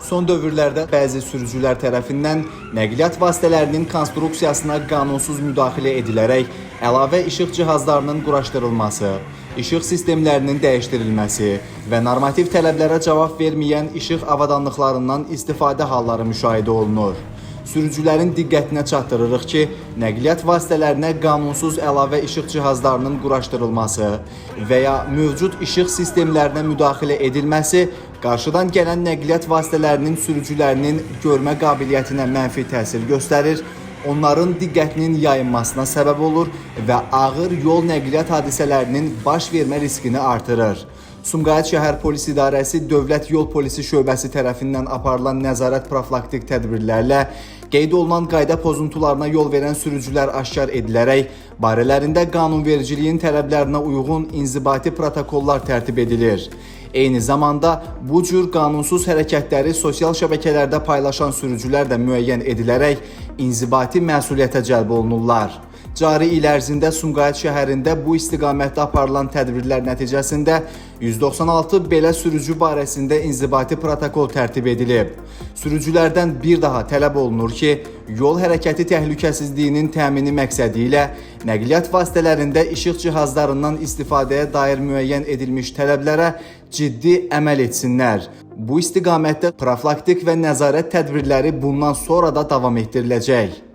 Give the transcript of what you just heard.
Son dövrlərdə bəzi sürücülər tərəfindən nəqliyyat vasitələrinin konstruksiyasına qanunsuz müdaxilə edilərək əlavə işıq cihazlarının quraşdırılması, işıq sistemlərinin dəyişdirilməsi və normativ tələblərə cavab verməyən işıq avadanlıqlarından istifadə halları müşahidə olunur. Sürücülərin diqqətinə çatdırırıq ki, nəqliyyat vasitələrinə qanunsuz əlavə işıq cihazlarının quraşdırılması və ya mövcud işıq sistemlərinə müdaxilə edilməsi qarşıdan gələn nəqliyyat vasitələrinin sürücülərinin görmə qabiliyyətinə mənfi təsir göstərir, onların diqqətinin yayınmasına səbəb olur və ağır yol nəqliyyat hadisələrinin baş vermə riskini artırır. Sumqayıt şəhər polis idarəsi Dövlət Yol Polisi şöbəsi tərəfindən aparılan nəzarət profilaktik tədbirlərlə qeyd olunan qayda pozuntularına yol verən sürücülər aşkar edilərək, barələrində qanunvericiliyin tələblərinə uyğun inzibati protokollar tərtib edilir. Eyni zamanda bu cür qanunsuz hərəkətləri sosial şəbəkələrdə paylaşan sürücülər də müəyyən edilərək inzibati məsuliyyətə cəlb olunurlar. Cari il ərzində Sumqayıt şəhərində bu istiqamətdə aparılan tədbirlər nəticəsində 196 belə sürücü barəsində inzibati protokol tərtib edilib. Sürücülərdən bir daha tələb olunur ki, yol hərəkəti təhlükəsizliyinin təmini məqsədi ilə nəqliyyat vasitələrində işıq cihazlarından istifadəyə dair müəyyən edilmiş tələblərə ciddi əməl etsinlər. Bu istiqamətdə profilaktik və nəzarət tədbirləri bundan sonra da davam etdiriləcək.